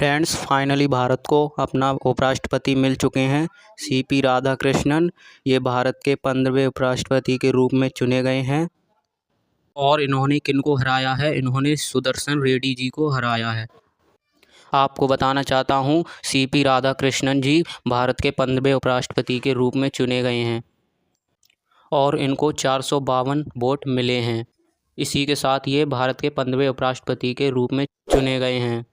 Friends, finally Bharat को अपना उपराष्ट्रपति मिल चुके हैं, सीपी राधाकृष्णन। ये भारत के 15वें उपराष्ट्रपति के रूप में चुने गए हैं। और इन्होंने किनको हराया है? इन्होंने सुदर्शन रेड्डी जी को हराया है। आपको बताना चाहता हूँ, सीपी राधाकृष्णन जी भारत के 15वें उपराष्ट्रपति के रूप में चुने गए हैं और इनको 452 वोट मिले हैं। इसी के साथ ये भारत के 15वें उपराष्ट्रपति के रूप में चुने गए हैं।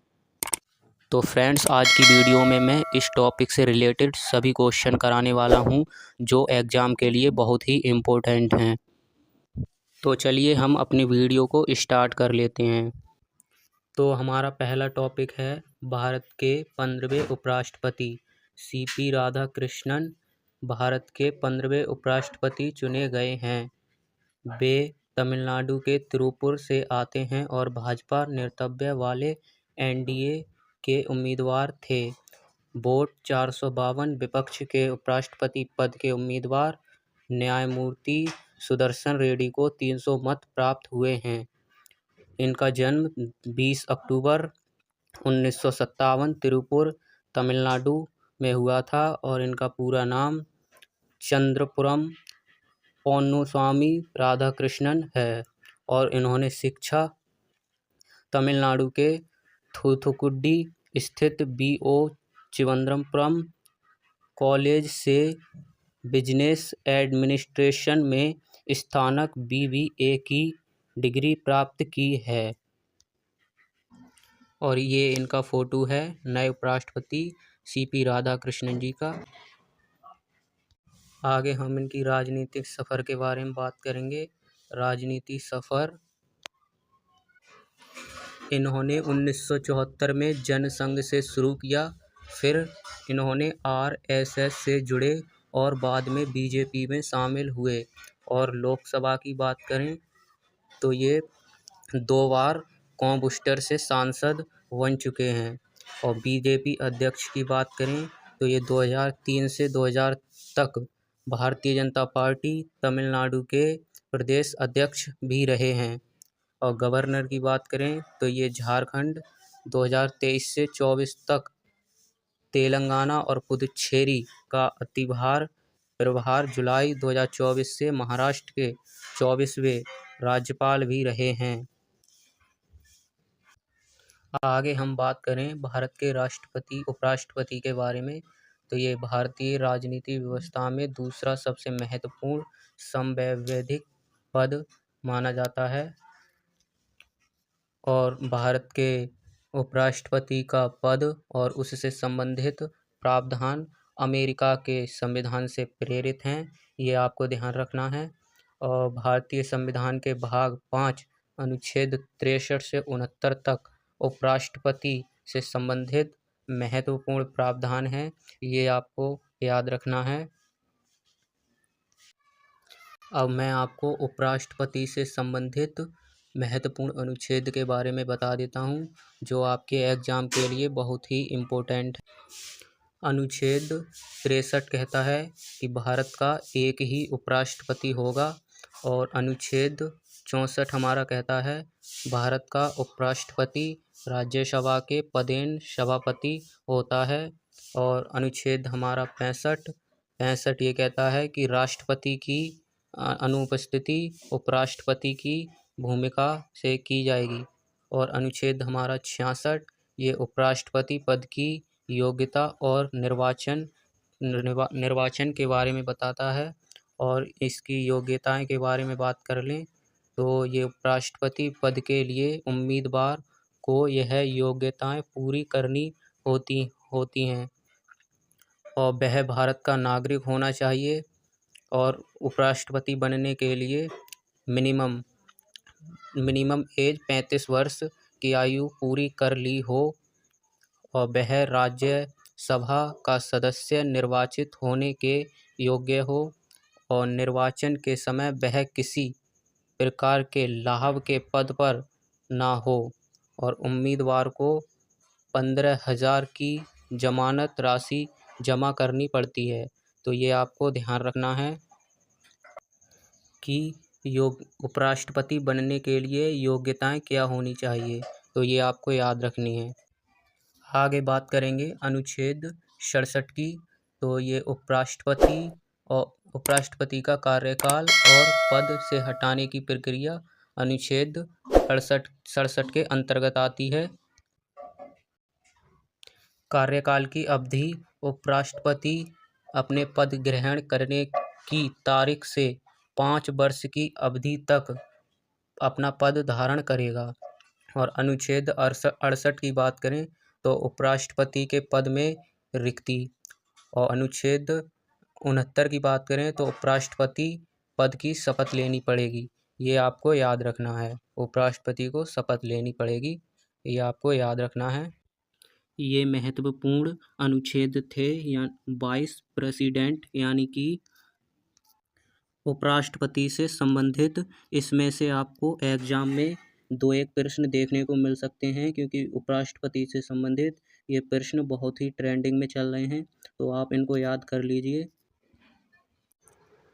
तो फ्रेंड्स, आज की वीडियो में मैं इस टॉपिक से रिलेटेड सभी क्वेश्चन कराने वाला हूं जो एग्ज़ाम के लिए बहुत ही इम्पोर्टेंट हैं। तो चलिए हम अपनी वीडियो को स्टार्ट कर लेते हैं। तो हमारा पहला टॉपिक है भारत के 15वें उपराष्ट्रपति सीपी राधाकृष्णन भारत के 15वें उपराष्ट्रपति चुने गए हैं। वे तमिलनाडु के तिरुपुर से आते हैं और भाजपा नेतृत्व वाले एनडीए के उम्मीदवार थे। वोट 452। विपक्ष के उपराष्ट्रपति पद के उम्मीदवार न्यायमूर्ति सुदर्शन रेड्डी को 300 मत प्राप्त हुए हैं। इनका जन्म 20 अक्टूबर 1957 तिरुपुर, तमिलनाडु में हुआ था और इनका पूरा नाम चंद्रपुरम पोन्नुस्वामी राधाकृष्णन है। और इन्होंने शिक्षा तमिलनाडु के थूथुकुडी स्थित B.O. चिदम्बरम कॉलेज से बिजनेस एडमिनिस्ट्रेशन में स्नातक BBA की डिग्री प्राप्त की है। और ये इनका फ़ोटो है नए उपराष्ट्रपति सीपी राधाकृष्णन जी का। आगे हम इनकी राजनीतिक सफ़र के बारे में बात करेंगे। राजनीति सफ़र, इन्होंने 1974 में जनसंघ से शुरू किया, फिर इन्होंने RSS से जुड़े और बाद में BJP में शामिल हुए। और लोकसभा की बात करें तो ये 2 बार कोयम्बटूर से सांसद बन चुके हैं। और BJP अध्यक्ष की बात करें तो ये 2003 से 2000 तक भारतीय जनता पार्टी तमिलनाडु के प्रदेश अध्यक्ष भी रहे हैं। और गवर्नर की बात करें तो ये झारखंड 2023 से 24 तक, तेलंगाना और पुदुचेरी का प्रभार जुलाई 2024 से महाराष्ट्र के 24वें राज्यपाल भी रहे हैं। आगे हम बात करें भारत के राष्ट्रपति उपराष्ट्रपति के बारे में तो ये भारतीय राजनीति व्यवस्था में दूसरा सबसे महत्वपूर्ण संवैधानिक पद माना जाता है। और भारत के उपराष्ट्रपति का पद और उससे संबंधित प्रावधान अमेरिका के संविधान से प्रेरित हैं, ये आपको ध्यान रखना है। और भारतीय संविधान के भाग 5 अनुच्छेद 63 से 69 तक उपराष्ट्रपति से संबंधित महत्वपूर्ण प्रावधान हैं, ये आपको याद रखना है। अब मैं आपको उपराष्ट्रपति से संबंधित महत्वपूर्ण अनुच्छेद के बारे में बता देता हूं, जो आपके एग्ज़ाम के लिए बहुत ही इम्पोर्टेंट है। अनुच्छेद 63 कहता है कि भारत का एक ही उपराष्ट्रपति होगा। और अनुच्छेद 64 हमारा कहता है भारत का उपराष्ट्रपति राज्यसभा के पदेन सभापति होता है। और अनुच्छेद हमारा 65 ये कहता है कि राष्ट्रपति की अनुपस्थिति उपराष्ट्रपति की भूमिका से की जाएगी। और अनुच्छेद हमारा 66 ये उपराष्ट्रपति पद की योग्यता और निर्वाचन के बारे में बताता है। और इसकी योग्यताएं के बारे में बात कर लें तो ये उपराष्ट्रपति पद के लिए उम्मीदवार को यह योग्यताएं पूरी करनी होती हैं। और वह भारत का नागरिक होना चाहिए। और उपराष्ट्रपति बनने के लिए मिनिमम एज 35 वर्ष की आयु पूरी कर ली हो। और वह राज्यसभा का सदस्य निर्वाचित होने के योग्य हो। और निर्वाचन के समय वह किसी प्रकार के लाभ के पद पर ना हो। और उम्मीदवार को 15,000 की जमानत राशि जमा करनी पड़ती है। तो ये आपको ध्यान रखना है कि उपराष्ट्रपति बनने के लिए योग्यताएं क्या होनी चाहिए, तो ये आपको याद रखनी है। आगे बात करेंगे अनुच्छेद 67 की। तो ये उपराष्ट्रपति का कार्यकाल और पद से हटाने की प्रक्रिया अनुच्छेद 67 के अंतर्गत आती है। कार्यकाल की अवधि उपराष्ट्रपति अपने पद ग्रहण करने की तारीख से 5 वर्ष की अवधि तक अपना पद धारण करेगा। और अनुच्छेद 68 की बात करें तो उपराष्ट्रपति के पद में रिक्ति। और अनुच्छेद 69 की बात करें तो उपराष्ट्रपति पद की शपथ लेनी पड़ेगी। ये आपको याद रखना है, उपराष्ट्रपति को शपथ लेनी पड़ेगी, ये आपको याद रखना है। ये महत्वपूर्ण अनुच्छेद थे। 22 प्रेसिडेंट यानी कि उपराष्ट्रपति से संबंधित। इसमें से आपको एग्जाम में 2-1 प्रश्न देखने को मिल सकते हैं, क्योंकि उपराष्ट्रपति से संबंधित ये प्रश्न बहुत ही ट्रेंडिंग में चल रहे हैं, तो आप इनको याद कर लीजिए।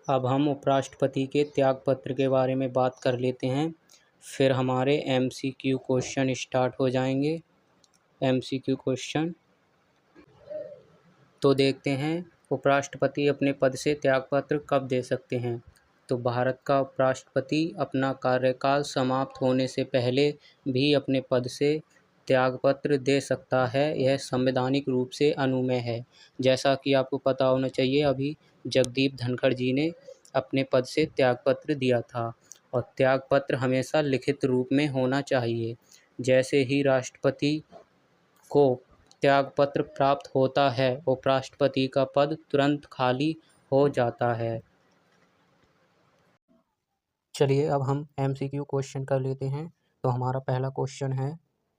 अब हम उपराष्ट्रपति के त्यागपत्र के बारे में बात कर लेते हैं, फिर हमारे MCQ क्वेश्चन स्टार्ट हो जाएंगे। MCQ क्वेश्चन तो देखते हैं, उपराष्ट्रपति अपने पद से त्यागपत्र कब दे सकते हैं। तो भारत का उपराष्ट्रपति अपना कार्यकाल समाप्त होने से पहले भी अपने पद से त्यागपत्र दे सकता है। यह संवैधानिक रूप से अनुमेय है। जैसा कि आपको पता होना चाहिए, अभी जगदीप धनखड़ जी ने अपने पद से त्यागपत्र दिया था, और त्यागपत्र हमेशा लिखित रूप में होना चाहिए। जैसे ही राष्ट्रपति को त्यागपत्र प्राप्त होता है, उपराष्ट्रपति का पद तुरंत खाली हो जाता है। चलिए अब हम MCQ क्वेश्चन कर लेते हैं। तो हमारा पहला क्वेश्चन है,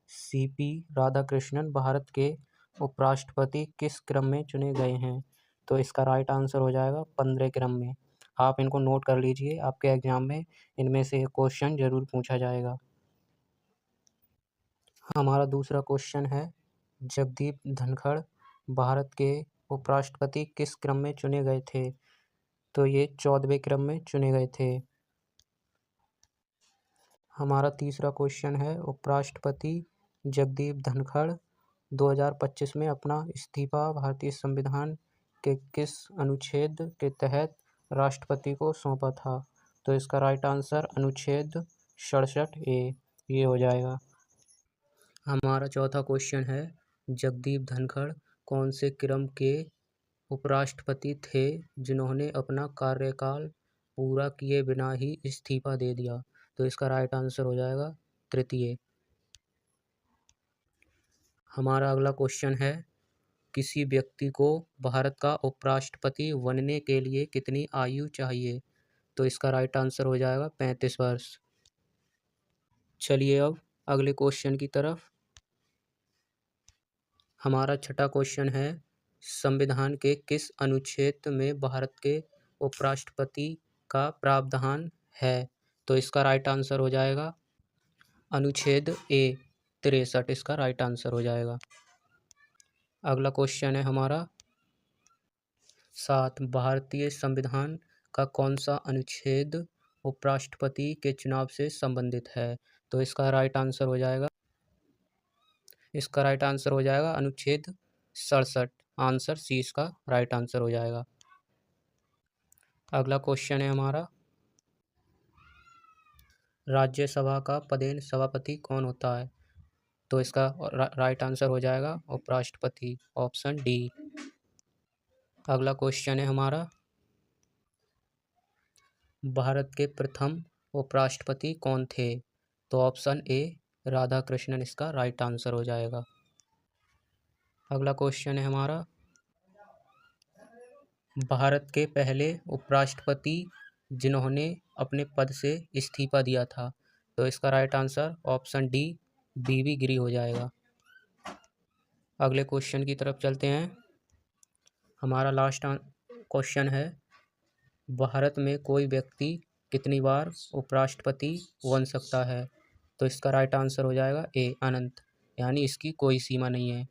CP राधाकृष्णन भारत के उपराष्ट्रपति किस क्रम में चुने गए हैं। तो इसका राइट आंसर हो जाएगा 15 क्रम में। आप इनको नोट कर लीजिए, आपके एग्जाम में इनमें से एक क्वेश्चन जरूर पूछा जाएगा। हमारा दूसरा क्वेश्चन है, जगदीप धनखड़ भारत के उपराष्ट्रपति किस क्रम में चुने गए थे। तो ये 14वें क्रम में चुने गए थे। हमारा तीसरा क्वेश्चन है, उपराष्ट्रपति जगदीप धनखड़ 2025 में अपना इस्तीफा भारतीय संविधान के किस अनुच्छेद के तहत राष्ट्रपति को सौंपा था। तो इसका राइट आंसर अनुच्छेद 67A ये हो जाएगा। हमारा चौथा क्वेश्चन है, जगदीप धनखड़ कौन से क्रम के उपराष्ट्रपति थे जिन्होंने अपना कार्यकाल पूरा किए बिना ही इस्तीफा दे दिया। तो इसका राइट आंसर हो जाएगा तृतीय। हमारा अगला क्वेश्चन है, किसी व्यक्ति को भारत का उपराष्ट्रपति बनने के लिए कितनी आयु चाहिए। तो इसका राइट आंसर हो जाएगा 35 वर्ष। चलिए अब अगले क्वेश्चन की तरफ। हमारा छठा क्वेश्चन है, संविधान के किस अनुच्छेद में भारत के उपराष्ट्रपति का प्रावधान है। तो इसका राइट आंसर हो जाएगा अनुच्छेद A 63, इसका राइट आंसर हो जाएगा। अगला क्वेश्चन है हमारा 7, भारतीय संविधान का कौन सा अनुच्छेद उपराष्ट्रपति के चुनाव से संबंधित है। तो इसका राइट आंसर हो जाएगा अनुच्छेद 67। आंसर C इसका राइट आंसर हो जाएगा। अगला क्वेश्चन है हमारा, राज्यसभा का पदेन सभापति कौन होता है। तो इसका राइट आंसर हो जाएगा उपराष्ट्रपति, ऑप्शन D। अगला क्वेश्चन है हमारा, भारत के प्रथम उपराष्ट्रपति कौन थे। तो ऑप्शन A राधाकृष्णन इसका राइट आंसर हो जाएगा। अगला क्वेश्चन है हमारा, भारत के पहले उपराष्ट्रपति जिन्होंने अपने पद से इस्तीफा दिया था। तो इसका right answer option D BB गिरी हो जाएगा। अगले क्वेश्चन की तरफ चलते हैं। हमारा लास्ट क्वेश्चन है, भारत में कोई व्यक्ति कितनी बार उपराष्ट्रपति बन सकता है। तो इसका राइट आंसर हो जाएगा A अनंत, यानी इसकी कोई सीमा नहीं है।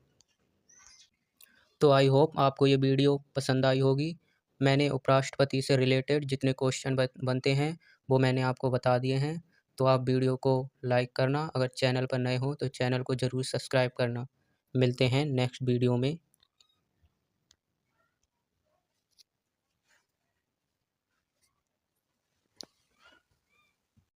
तो आई होप आपको ये वीडियो पसंद आई होगी। मैंने उपराष्ट्रपति से रिलेटेड जितने क्वेश्चन बनते हैं वो मैंने आपको बता दिए हैं। तो आप वीडियो को लाइक करना, अगर चैनल पर नए हो तो चैनल को ज़रूर सब्सक्राइब करना। मिलते हैं नेक्स्ट वीडियो में।